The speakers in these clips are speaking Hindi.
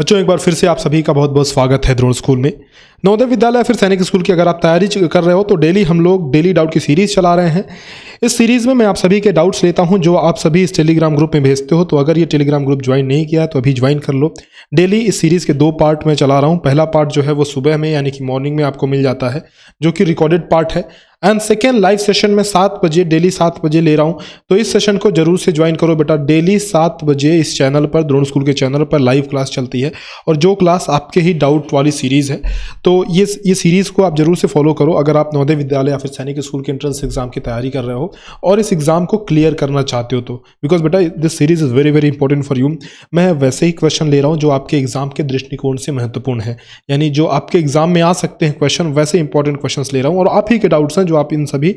बच्चों, एक बार फिर से आप सभी का बहुत बहुत स्वागत है द्रोण स्कूल में। नवोदय विद्यालय या फिर सैनिक स्कूल की अगर आप तैयारी कर रहे हो तो डेली हम लोग डेली डाउट की सीरीज चला रहे हैं। इस सीरीज में मैं आप सभी के डाउट्स लेता हूं जो आप सभी इस टेलीग्राम ग्रुप में भेजते हो। तो अगर ये टेलीग्राम ग्रुप ज्वाइन नहीं किया तो अभी ज्वाइन कर लो। डेली इस सीरीज के 2 पार्ट में चला रहा हूँ। पहला पार्ट जो है वो सुबह में यानी कि मॉर्निंग में आपको मिल जाता है, जो कि रिकॉर्डेड पार्ट है। एंड सेकेंड लाइव सेशन में 7 बजे, डेली 7 बजे ले रहा हूँ। तो इस सेशन को जरूर से ज्वाइन करो बेटा। डेली 7 बजे इस चैनल पर, द्रोण स्कूल के चैनल पर लाइव क्लास चलती है और जो क्लास आपके ही डाउट वाली सीरीज है। तो ये सीरीज को आप जरूर से फॉलो करो अगर आप नवोदय विद्यालय या फिर सैनिक स्कूल के एंट्रेंस एग्जाम की तैयारी कर रहे हो और इस एग्जाम को क्लियर करना चाहते हो तो। बिकॉज बेटा this series is very very important for you. मैं वैसे ही क्वेश्चन ले रहा हूँ जो आपके एग्जाम के दृष्टिकोण से महत्वपूर्ण है, यानी जो आपके एग्जाम में आ सकते हैं क्वेश्चन, वैसे इंपॉर्टेंट क्वेश्चन ले रहा हूँ और आप ही के डाउट्स हैं जो आप इन सभी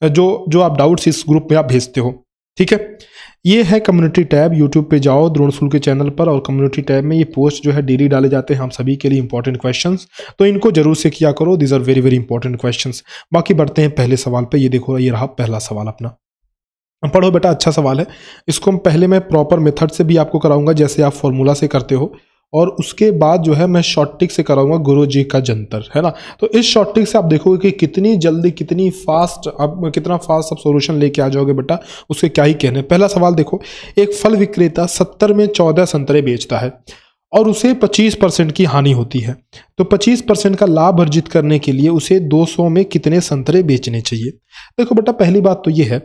जो आप डाउट्स इस ग्रुप में आप भेजते हो। ठीक है, ये है कम्युनिटी टैब। यूट्यूब पे जाओ द्रोण स्कूल के चैनल पर और कम्युनिटी टैब में ये पोस्ट जो है डेली डाले जाते हैं हम सभी के लिए इंपॉर्टेंट क्वेश्चंस। तो इनको जरूर से किया करो। These are very very important questions. बाकी बढ़ते हैं पहले सवाल पे। ये देखो, ये रहा पहला सवाल अपना। पढ़ो बेटा, अच्छा सवाल है। इसको पहले मैं प्रॉपर मेथड से भी आपको कराऊंगा जैसे आप फॉर्मूला से करते हो, और उसके बाद जो है मैं शॉर्ट ट्रिक से कराऊंगा गुरु जी का जंतर, है ना। तो इस शॉर्ट ट्रिक से आप देखोगे कि कितनी जल्दी, कितना फास्ट आप सॉल्यूशन लेके आ जाओगे बेटा। उसके क्या ही कहने। पहला सवाल देखो, एक फल विक्रेता 70 में 14 संतरे बेचता है और उसे 25% की हानि होती है। तो 25% का लाभ अर्जित करने के लिए उसे 200 में कितने संतरे बेचने चाहिए। देखो बेटा, पहली बात तो ये है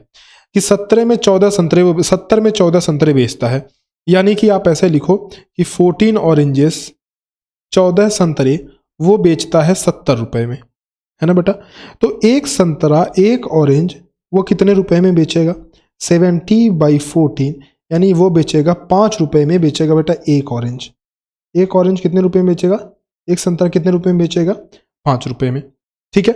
कि 70 में 14 संतरे बेचता है, यानी कि आप ऐसे लिखो कि 14 ऑरेंजेस, 14 संतरे वो बेचता है 70 रुपए में, है ना बेटा। तो एक संतरा, एक ऑरेंज वो कितने रुपए में बेचेगा? 70/14, यानी वो बेचेगा 5 रुपए में बेचेगा बेटा एक ऑरेंज। एक ऑरेंज कितने रुपए में बेचेगा? एक संतरा कितने रुपए में बेचेगा? 5 रुपए में। ठीक है,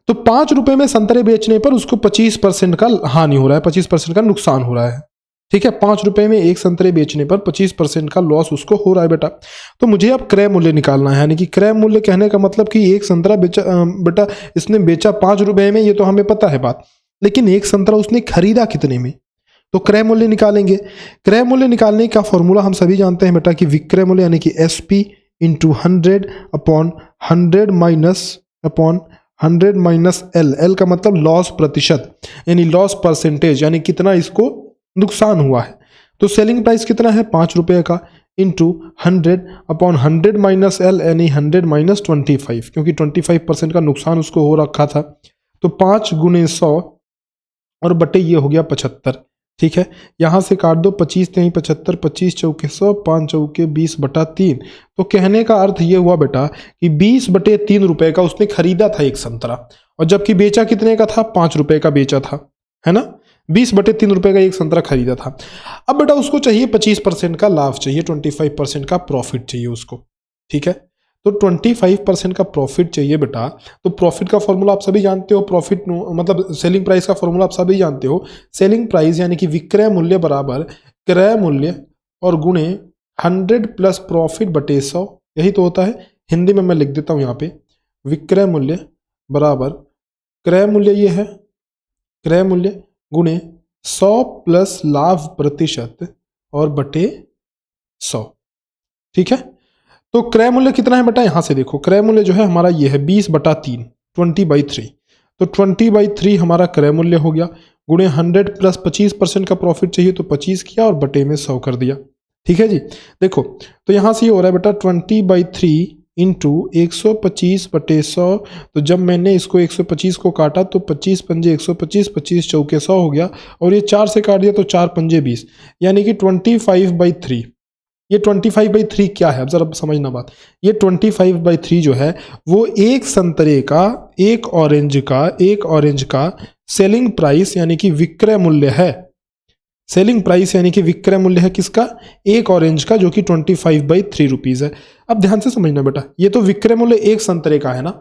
तो 5 रुपए में संतरे बेचने पर उसको 25% का हानि हो रहा है, 25% का नुकसान हो रहा है। ठीक है, 5 रुपए में एक संतरे बेचने पर 25% का लॉस उसको हो रहा है बेटा। तो मुझे अब क्रय मूल्य निकालना है, यानी कि क्रय मूल्य कहने का मतलब कि एक संतरा बेचा बेटा, इसने बेचा 5 रुपए में, ये तो हमें पता है बात, लेकिन एक संतरा उसने खरीदा कितने में, तो क्रय मूल्य निकालेंगे। क्रय मूल्य निकालने का फॉर्मूला हम सभी जानते हैं बेटा कि विक्रय मूल्य यानी कि SP × 100 माइनस L। L का मतलब लॉस प्रतिशत, यानी लॉस परसेंटेज, यानी कितना इसको नुकसान हुआ है। तो सेलिंग प्राइस कितना है? 5 रुपए का, इंटू 100/100 माइनस L, यानी 100 माइनस 25, क्योंकि 25% का नुकसान उसको हो रखा था। तो 5 × 100 और बटे ये हो गया 75। ठीक है, यहां से काट दो, 25 × 3 = 75, 25 चौके 100, 5 चौके 20/3। तो कहने का अर्थ ये हुआ बेटा कि 20/3 रुपए का उसने खरीदा था एक संतरा, और जबकि बेचा कितने का था? 5 रुपए का बेचा था, है ना। 20/3 रुपए का एक संतरा खरीदा था। अब बेटा उसको चाहिए 25% का लाभ चाहिए, 25% का प्रॉफिट चाहिए उसको। ठीक है, तो 25% का प्रॉफिट चाहिए बेटा। तो प्रॉफिट का फॉर्मूला आप सभी जानते हो, प्रॉफिट मतलब सेलिंग प्राइस का फॉर्मूला आप सभी जानते हो। सेलिंग प्राइस यानी कि विक्रय मूल्य बराबर क्रय मूल्य और गुणे 100 प्लस प्रॉफिट बटे 100, यही तो होता है। हिंदी में मैं लिख देता हूं यहाँ पे, विक्रय मूल्य बराबर क्रय मूल्य, ये है क्रय मूल्य, गुणे 100 प्लस लाभ प्रतिशत और बटे 100। ठीक है, तो क्रय मूल्य कितना है बेटा? यहां से देखो, क्रय मूल्य जो है हमारा ये है 20/3, 20/3। तो 20/3 हमारा क्रय मूल्य हो गया, गुणे 100 प्लस 25% का प्रॉफिट चाहिए तो 25 किया और बटे में 100 कर दिया। ठीक है जी, देखो तो यहां से ये हो रहा है बेटा 20/3 इंटू 125/100। तो जब मैंने इसको 125 को काटा तो 25 पंजे 125, 25 चौके 100 हो गया, और ये 4 से काट दिया तो 4 पंजे 20, यानी कि 25/3। ये 25/3 क्या है? अब जरा समझना बात। ये 25/3 जो है वो एक संतरे का, एक ऑरेंज का सेलिंग प्राइस यानी कि विक्रय मूल्य है। सेलिंग प्राइस यानी कि विक्रय मूल्य है किसका? एक ऑरेंज का, जो कि 25/3 रुपीज है। अब ध्यान से समझना बेटा, ये तो विक्रय मूल्य एक संतरे का है ना।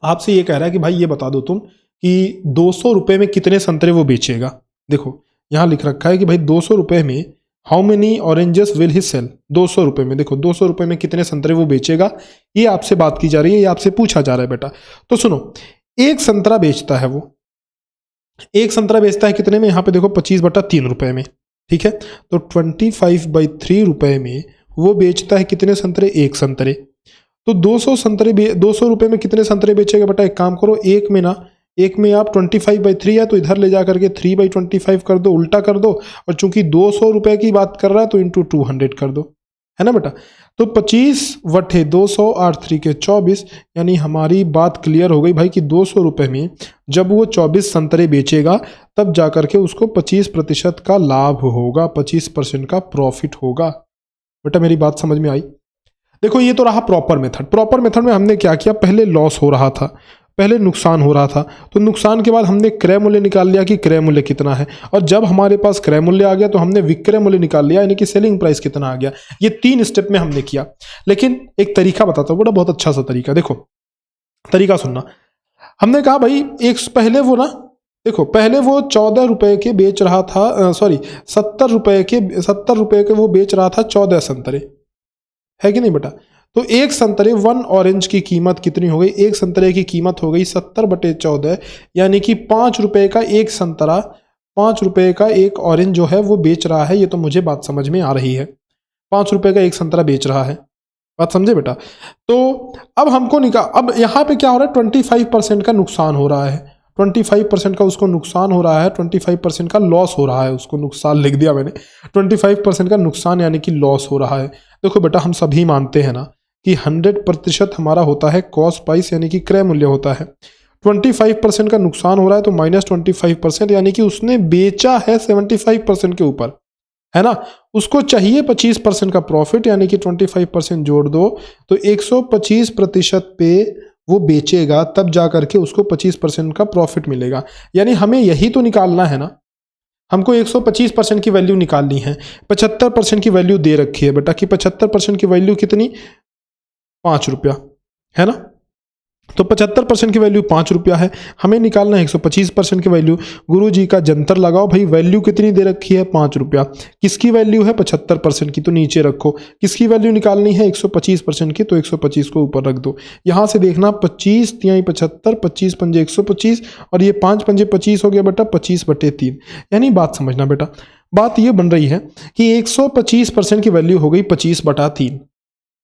आपसे ये कह रहा है कि भाई ये बता दो तुम कि 200 रुपए में कितने संतरे वो बेचेगा। देखो यहां लिख रखा है कि भाई 200 रुपए में how many oranges will he sell. 200 रुपए में, देखो 200 रुपए में कितने संतरे वो बेचेगा, ये आपसे बात की जा रही है, ये आपसे पूछा जा रहा है बेटा। तो सुनो, एक संतरा बेचता है वो, एक संतरा बेचता है कितने में? यहां पे देखो 25/3 रुपए में। ठीक है, तो 25/3 रुपए में वो बेचता है कितने संतरे, 1 संतरे। तो 200 रुपए में कितने संतरे बेचेगा बेटा, एक काम करो, एक में आप 25/3 है तो इधर ले जा करके 3/25 कर दो, उल्टा कर दो, और चूंकि 200 रुपए की बात कर रहा है तो इंटू 200 कर दो, है ना बेटा। तो 25/200 और 3 के 24, यानी हमारी बात क्लियर हो गई भाई कि 200 रुपए में जब वो 24 संतरे बेचेगा तब जाकर के उसको 25% का लाभ होगा, 25% का प्रॉफिट होगा। बेटा मेरी बात समझ में आई। देखो ये तो रहा प्रॉपर मेथड में हमने क्या किया, पहले लॉस हो रहा था, पहले नुकसान हो रहा था, तो नुकसान के बाद हमने क्रय मूल्य निकाल लिया कि क्रय मूल्य कितना है, और जब हमारे पास क्रय मूल्य आ गया तो हमने विक्रय मूल्य निकाल लिया, यानी कि सेलिंग प्राइस कितना आ गया। ये 3 स्टेप में हमने किया। लेकिन एक तरीका बताता हूँ बेटा, बहुत अच्छा सा तरीका, देखो तरीका सुनना। हमने कहा भाई पहले वो 14 रुपए के बेच रहा था, 70 रुपए के वो बेच रहा था 14 संतरे, है कि नहीं बेटा। तो एक संतरे 1 ऑरेंज की कीमत कितनी हो गई, एक संतरे की कीमत हो गई 70/14, यानी कि 5 रुपए का एक संतरा, 5 रुपए का एक ऑरेंज जो है वो बेच रहा है। ये तो मुझे बात समझ में आ रही है, 5 रुपए का एक संतरा बेच रहा है, बात समझे बेटा। तो अब अब यहाँ पे क्या हो रहा है, 25% का नुकसान हो रहा है, 25% का उसको नुकसान हो रहा है, 25% का लॉस हो रहा है, उसको नुकसान लिख दिया मैंने, 25% का नुकसान यानी कि लॉस हो रहा है। देखो बेटा हम सभी मानते हैं ना कि 100% हमारा होता है कॉस्ट प्राइस, यानी कि क्रय मूल्य होता है। 25% का नुकसान हो रहा है तो -25%, यानी कि उसने बेचा है 75% के ऊपर, है ना। उसको चाहिए 25% का प्रॉफिट, यानी कि 25% जोड़ दो तो 125% पे वो बेचेगा, तब जा करके उसको 25% का प्रॉफिट मिलेगा। यानी हमें यही तो निकालना है ना, हमको 125% की वैल्यू निकालनी है। 75% की वैल्यू दे रखी है बेटा कि 75% की वैल्यू कितनी, 5 रुपया, है ना। तो 75% की वैल्यू 5 रुपया है, हमें निकालना है 125% की वैल्यू। गुरुजी का जंतर लगाओ भाई, वैल्यू कितनी दे रखी है, 5 रुपया। किसकी वैल्यू है, 75% की, तो नीचे रखो। किसकी वैल्यू निकालनी है, 125% की, तो 125 को ऊपर रख दो। यहाँ से देखना 25 तिहाई 75, 25 पंजे 125, और ये 5 पंजे 25 हो गया बेटा, 25/3। यानी बात समझना बेटा, बात ये बन रही है कि 125% की वैल्यू हो गई 25/3,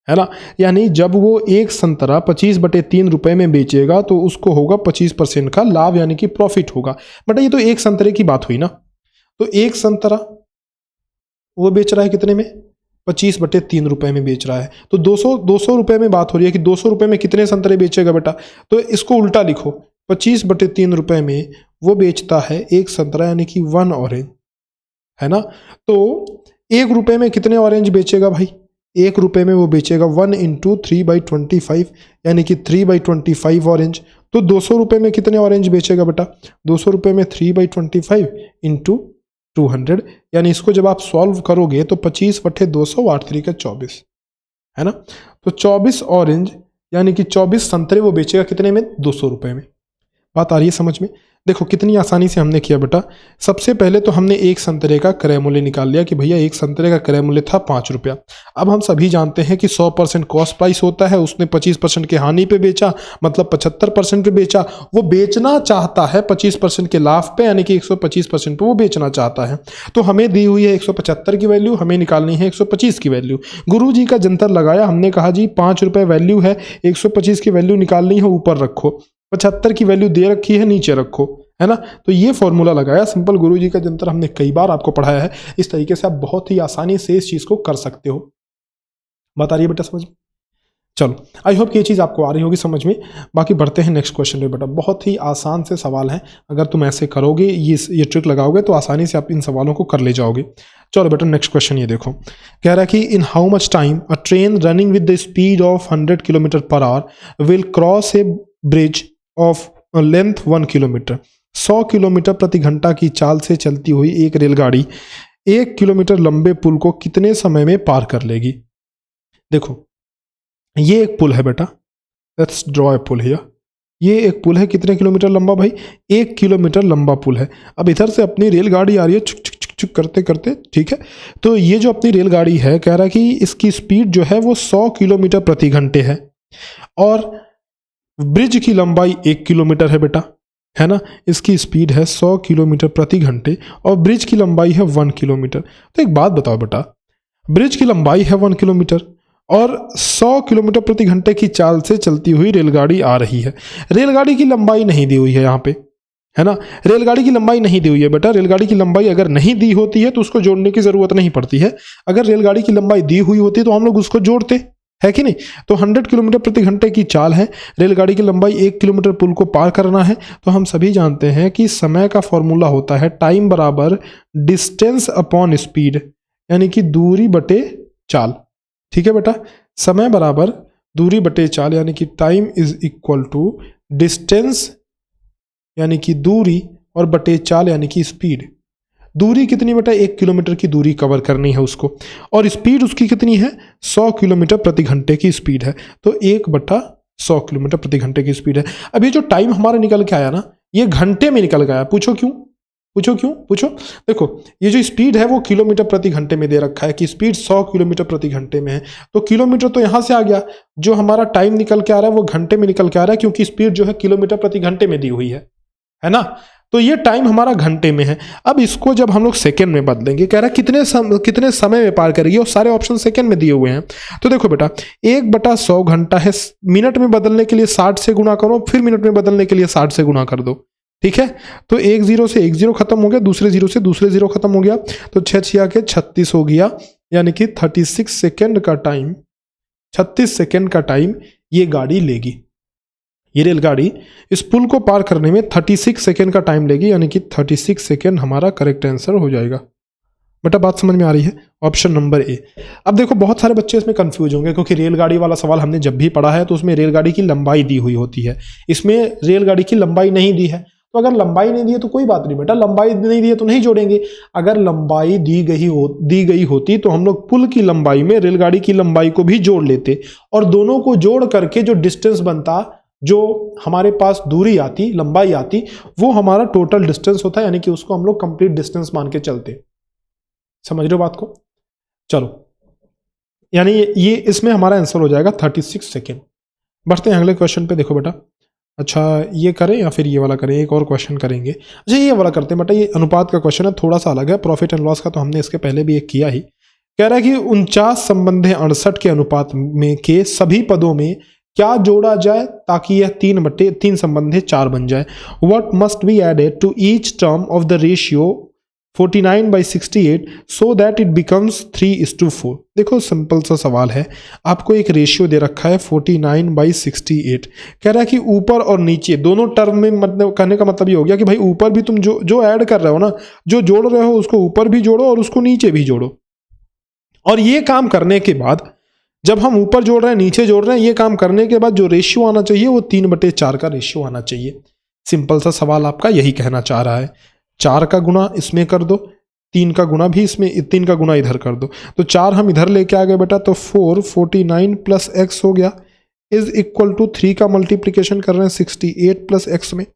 है ना। यानी जब वो एक संतरा 25/3 रुपए में बेचेगा तो उसको होगा 25% का लाभ, यानी कि प्रॉफिट होगा। बट ये तो एक संतरे की बात हुई ना, तो एक संतरा वो बेच रहा है कितने में, 25/3 रुपए में बेच रहा है। तो 200 रुपए में बात हो रही है कि 200 रुपए में कितने संतरे बेचेगा बेटा, तो इसको उल्टा लिखो, 25/3 रुपए में वो बेचता है एक संतरा, यानी कि 1 ऑरेंज, है ना। तो 1 रुपए में कितने ऑरेंज बेचेगा भाई, 1 रुपए में वो बेचेगा 1 × 3/25, यानी कि 3/25 ऑरेंज। तो 200 रुपए में कितने ऑरेंज बेचेगा बेटा, 200 रुपए में 3/25 × 200, यानी इसको जब आप सॉल्व करोगे तो 25/200 8 3 के 24, है ना। तो 24 ऑरेंज यानी कि 24 संतरे वो बेचेगा कितने में, 200 रुपए में। बात आ रही है समझ में। देखो कितनी आसानी से हमने किया बेटा। सबसे पहले तो हमने एक संतरे का क्रय मूल्य निकाल लिया कि भैया एक संतरे का क्रय मूल्य था 5 रुपया। अब हम सभी जानते हैं कि 100% कॉस्ट प्राइस होता है, उसने 25% की हानि पे बेचा, मतलब 75% पे बेचा। वो बेचना चाहता है 25% के लाभ पे, यानी कि 125% पे वो बेचना चाहता है। तो हमें दी हुई है 175 की वैल्यू, हमें निकालनी है 125 की वैल्यू। गुरु जी का जंतर लगाया, हमने कहा जी 5 रुपये वैल्यू है, 125 की वैल्यू निकालनी है, ऊपर रखो, 75 की वैल्यू दे रखी है, नीचे रखो, है ना। तो ये फॉर्मूला लगाया सिंपल। गुरु जी का जंतर हमने कई बार आपको पढ़ाया है, इस तरीके से आप बहुत ही आसानी से इस चीज को कर सकते हो। बात आ रही है बेटा समझ में। चलो आई होप कि ये चीज़ आपको आ रही होगी समझ में। बाकी बढ़ते हैं नेक्स्ट क्वेश्चन पे बेटा। बहुत ही आसान से सवाल है, अगर तुम ऐसे करोगे, ये ट्रिक लगाओगे तो आसानी से आप इन सवालों को कर ले जाओगे। चलो बेटा नेक्स्ट क्वेश्चन ये देखो, कह रहा है कि in how much time a train running with the speed of 100 km/h will cross A bridge of length 1 kilometre. 100 kilometre प्रति घंटा की चाल से चलती हुई एक रेलगाड़ी 1 किलोमीटर लंबे पुल को कितने समय में पार कर लेगी। देखो ये एक पुल है बेटा, let's draw a pul here. ये एक पुल है, कितने किलोमीटर लंबा भाई, 1 किलोमीटर लंबा पुल है। अब इधर से अपनी रेलगाड़ी आ रही है छुक छुक छुक छुक करते करते, ठीक है। तो ये जो अपनी रेलगाड़ी है, कह रहा है कि इसकी स्पीड जो है वो 100 किलोमीटर प्रति घंटे है, और ब्रिज की लंबाई 1 किलोमीटर है बेटा, है ना। इसकी स्पीड है 100 किलोमीटर प्रति घंटे और ब्रिज की लंबाई है 1 किलोमीटर। तो एक बात बताओ बेटा, ब्रिज की लंबाई है 1 किलोमीटर और 100 किलोमीटर प्रति घंटे की चाल से चलती हुई रेलगाड़ी आ रही है। रेलगाड़ी की लंबाई नहीं दी हुई है यहाँ पे, है ना, रेलगाड़ी की लंबाई नहीं दी हुई है बेटा। रेलगाड़ी की लंबाई अगर नहीं दी होती है तो उसको जोड़ने की जरूरत नहीं पड़ती है। अगर रेलगाड़ी की लंबाई दी हुई होती तो हम लोग उसको जोड़ते, है कि नहीं। तो 100 किलोमीटर प्रति घंटे की चाल है, रेलगाड़ी की लंबाई 1 किलोमीटर पुल को पार करना है। तो हम सभी जानते हैं कि समय का फॉर्मूला होता है टाइम बराबर डिस्टेंस अपॉन स्पीड, यानी कि दूरी बटे चाल। ठीक है बेटा, समय बराबर दूरी बटे चाल, यानी कि time is equal to distance यानी कि दूरी और बटे चाल यानी कि स्पीड। दूरी कितनी बेटा, 1 किलोमीटर की दूरी कवर करनी है उसको, और स्पीड उसकी कितनी है, 100 किलोमीटर प्रति घंटे की स्पीड है। तो 1/100 किलोमीटर प्रति घंटे की स्पीड है। अब ये जो टाइम हमारा निकल के आया ना, ये घंटे में निकल गया। पूछो क्यों, पूछो क्यों, पूछो। देखो ये जो स्पीड है वो किलोमीटर प्रति घंटे में दे रखा है कि स्पीड 100 किलोमीटर प्रति घंटे में है। तो किलोमीटर तो यहां से आ गया, जो हमारा टाइम निकल के आ रहा है वो घंटे में निकल के आ रहा है, क्योंकि स्पीड जो है किलोमीटर प्रति घंटे में दी हुई है ना। तो ये टाइम हमारा घंटे में है। अब इसको जब हम लोग सेकंड में बदलेंगे, कह रहा है कितने समय में पार करेगी, और सारे ऑप्शन सेकंड में दिए हुए हैं। तो देखो बेटा 1/100 घंटा है, मिनट में बदलने के लिए 60 से गुणा करो, फिर मिनट में बदलने के लिए 60 से गुणा कर दो। ठीक है, तो एक जीरो से एक जीरो खत्म हो गया, दूसरे जीरो से दूसरे जीरो खत्म हो गया, तो 6 के 36 हो गया, यानी कि 36 सेकेंड का टाइम, 36 सेकेंड का टाइम ये गाड़ी लेगी। ये रेलगाड़ी इस पुल को पार करने में 36 सेकेंड का टाइम लेगी, यानी कि 36 सेकेंड हमारा करेक्ट आंसर हो जाएगा। बेटा बात समझ में आ रही है, ऑप्शन नंबर ए। अब देखो बहुत सारे बच्चे इसमें कंफ्यूज होंगे, क्योंकि रेलगाड़ी वाला सवाल हमने जब भी पढ़ा है तो उसमें रेलगाड़ी की लंबाई दी हुई होती है, इसमें रेलगाड़ी की लंबाई नहीं दी है। तो अगर लंबाई नहीं दी है तो कोई बात नहीं बेटा, लंबाई नहीं दी है तो नहीं जोड़ेंगे। अगर लंबाई दी गई होती तो हम लोग पुल की लंबाई में रेलगाड़ी की लंबाई को भी जोड़ लेते, और दोनों को जोड़ करके जो डिस्टेंस बनता, जो हमारे पास दूरी आती, लंबाई आती, वो हमारा टोटल डिस्टेंस होता है, यानी कि उसको हम लोग कंप्लीट डिस्टेंस मान के चलते। समझ रहे हो बात को। चलो, यानी ये इसमें हमारा आंसर हो जाएगा 36 सेकेंड। बढ़ते हैं अगले क्वेश्चन पे। देखो बेटा, अच्छा ये करें या फिर ये वाला करें, एक और क्वेश्चन करेंगे। अच्छा ये वाला करते हैं बेटा, ये अनुपात का क्वेश्चन है, थोड़ा सा अलग है। प्रॉफिट एंड लॉस का तो हमने इसके पहले भी एक किया ही। कह रहा है कि 49 संबंध 68 के अनुपात में के सभी पदों में क्या जोड़ा जाए ताकि यह 3/3 संबंध 4 बन जाए। What must be added to each term of the ratio 49/68 so that it becomes 3:4। देखो सिंपल सा सवाल है, आपको एक रेशियो दे रखा है 49/68। कह रहा है कि ऊपर और नीचे दोनों टर्म में, मतलब कहने का मतलब ये हो गया कि भाई ऊपर भी तुम जो ऐड कर रहे हो ना, जो जोड़ रहे हो उसको ऊपर भी जोड़ो और उसको नीचे भी जोड़ो। और ये काम करने के बाद, जब हम ऊपर जोड़ रहे हैं नीचे जोड़ रहे हैं, ये काम करने के बाद जो रेशियो आना चाहिए वो 3/4 का रेशियो आना चाहिए। सिंपल सा सवाल आपका यही कहना चाह रहा है। 4 का गुना इसमें कर दो, 3 का गुना भी इसमें, 3 का गुना इधर कर दो, तो 4 हम इधर लेके आ गए बेटा, तो 49 प्लस एक्स हो गया इज इक्वल टू 3 का मल्टीप्लीकेशन कर रहे हैं 68 प्लस एक्स में।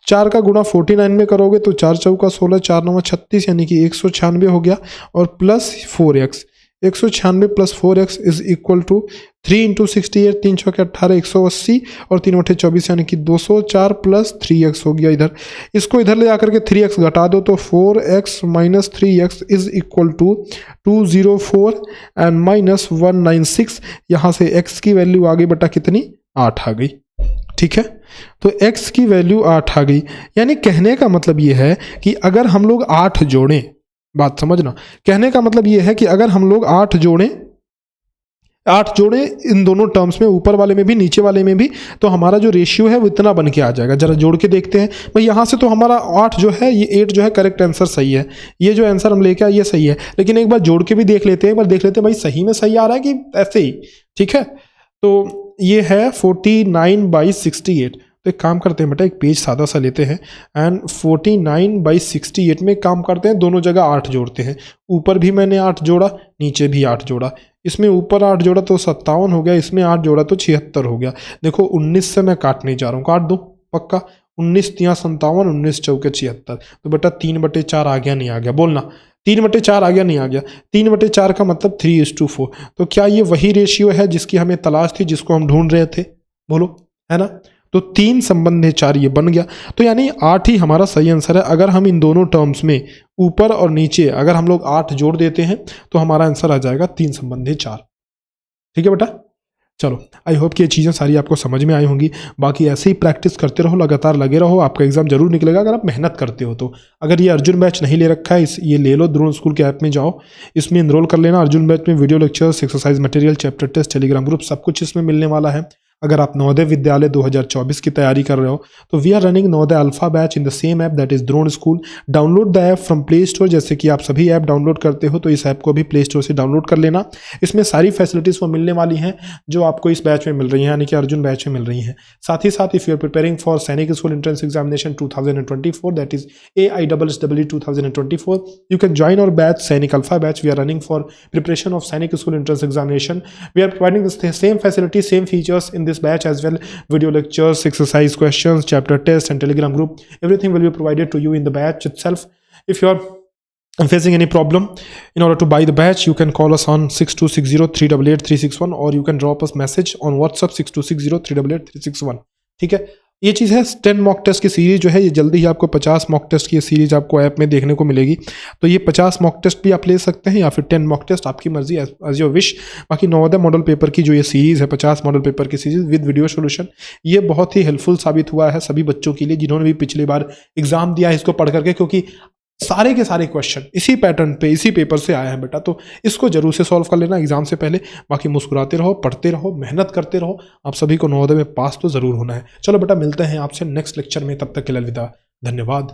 4 का गुना 49 में करोगे तो 4 चौका 16, 4 9 36, यानी कि 196 हो गया, और plus 4x, 196 plus 4x is equal to 3 × 68, 3 × 18, 180, और 3/24 यानी कि 204 प्लस 3x हो गया इधर। इसको इधर ले आकर के 3x घटा दो तो 4x minus 3x is equal to 204 and minus 196। यहाँ से x की वैल्यू आ गई बेटा कितनी, 8 आ गई। ठीक है, तो x की वैल्यू 8 आ गई। यानी कहने का मतलब ये है कि अगर हम लोग 8 जोड़ें, बात समझना, कहने का मतलब ये है कि अगर हम लोग 8 जोड़ें इन दोनों टर्म्स में, ऊपर वाले में भी नीचे वाले में भी, तो हमारा जो रेशियो है वो इतना बन के आ जाएगा। जरा जोड़ के देखते हैं भाई। यहाँ से तो हमारा 8 जो है, ये 8 जो है करेक्ट आंसर सही है, ये जो आंसर हम लेके आए ये सही है, लेकिन एक बार जोड़ के भी देख लेते हैं, एक बार देख लेते हैं भाई सही में सही आ रहा है कि ऐसे ही। ठीक है, तो ये है 49/68। तो एक काम करते हैं बेटा, एक पेज सादा सा लेते हैं एंड 49/68 में काम करते हैं, दोनों जगह 8 जोड़ते हैं। ऊपर भी मैंने 8 जोड़ा, नीचे भी 8 जोड़ा। इसमें ऊपर 8 जोड़ा तो 57 हो गया, इसमें 8 जोड़ा तो 76 हो गया। देखो 19 से मैं काटने जा रहा हूँ, काट दो पक्का। 19 × 57, 19 × 76। तो बेटा 3/4 आ गया नहीं आ गया, बोलना 3/4 आ गया नहीं आ गया। 3/4 का मतलब 3:4। तो क्या ये वही रेशियो है जिसकी हमें तलाश थी, जिसको हम ढूंढ रहे थे, बोलो, है ना। तो 3 संबंध है 4 ये बन गया। तो यानी 8 ही हमारा सही आंसर है। अगर हम इन दोनों टर्म्स में ऊपर और नीचे अगर हम लोग 8 जोड़ देते हैं तो हमारा आंसर आ जाएगा 3 संबंध है 4। ठीक है बेटा, चलो आई होप कि ये चीज़ें सारी आपको समझ में आई होंगी। बाकी ऐसे ही प्रैक्टिस करते रहो, लगातार लगे रहो, आपका एग्जाम जरूर निकलेगा अगर आप मेहनत करते हो तो। अगर ये अर्जुन बैच नहीं ले रखा है, ये ले लो, द्रोण स्कूल के ऐप में जाओ, इसमें इनरोल कर लेना। अर्जुन बैच में video lectures, exercise material, chapter test, Telegram group सब कुछ इसमें मिलने वाला है। अगर आप नवोदय विद्यालय 2024 की तैयारी कर रहे हो तो we are running Navodaya alpha batch in the same app that is Drona school. Download the app from Play Store. जैसे कि आप सभी ऐप डाउनलोड करते हो तो इस ऐप को भी प्ले स्टोर से डाउनलोड कर लेना। इसमें सारी फैसिलिटीज वो मिलने वाली हैं जो आपको इस बैच में मिल रही हैं, यानी कि अर्जुन बैच में मिल रही हैं। साथ ही साथ if you are preparing for Sainik school entrance examination 2024 that is AISSEE 2024 you can join our batch Sainik Alpha batch. We are running for preparation of Sainik School entrance examination. We are providing the same facilities, same features in this batch as well. Video lectures, exercise questions, chapter test and telegram group, everything will be provided to you in the batch itself. If you are facing any problem in order to buy the batch, you can call us on 6260388361 or you can drop us message on WhatsApp 6260388361. ठीक है, ये चीज़ है 10 मॉक टेस्ट की सीरीज जो है ये जल्दी ही आपको 50 मॉक टेस्ट की सीरीज आपको ऐप में देखने को मिलेगी। तो ये 50 मॉक टेस्ट भी आप ले सकते हैं या फिर 10 मॉक टेस्ट, आपकी मर्जी, एज योर विश। बाकी नवोदय मॉडल पेपर की जो ये सीरीज है 50 मॉडल पेपर की सीरीज विद वीडियो सोल्यूशन, ये बहुत ही हेल्पफुल साबित हुआ है सभी बच्चों के लिए जिन्होंने भी पिछली बार एग्जाम दिया है इसको पढ़ करके, क्योंकि सारे के सारे क्वेश्चन इसी पैटर्न पे इसी पेपर से आए हैं बेटा। तो इसको जरूर से सॉल्व कर लेना एग्जाम से पहले। बाकी मुस्कुराते रहो, पढ़ते रहो, मेहनत करते रहो, आप सभी को नवोदय में पास तो जरूर होना है। चलो बेटा, मिलते हैं आपसे नेक्स्ट लेक्चर में, तब तक के लिए अलविदा, धन्यवाद।